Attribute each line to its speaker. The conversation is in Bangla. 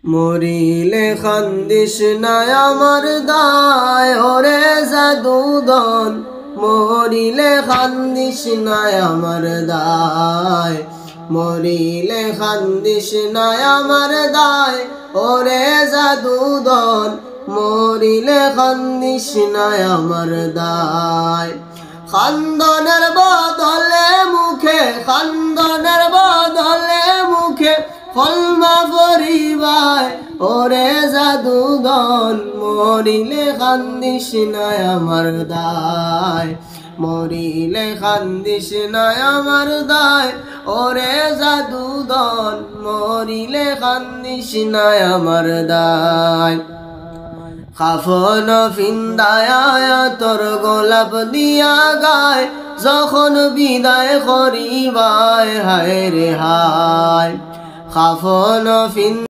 Speaker 1: মরিলে খান্দিস না আমার দায় ওরে জাদুদন, মরিলে খান্দিস না আমার দায়, মরিলে খান্দিস না আমার দায় ওরে জাদুদন, মরিলে খান্দিস না আমার দায়। খান্দনের বদলে মুখে, খান্দনের বদলে মুখে কলমা পরিবায় ওরে জাদুদন, মরিলে খান্দিস না আমার দায়, মরিলে খান্দিস না আমার দায় ওরে জাদুদন, মরিলে খান্দিস না আমার দায়। কাফন ফিন্দায় তোর গোলাপ দিয়া গায়, যখন বিদায় করিবায় হায় রে হায়। কাফন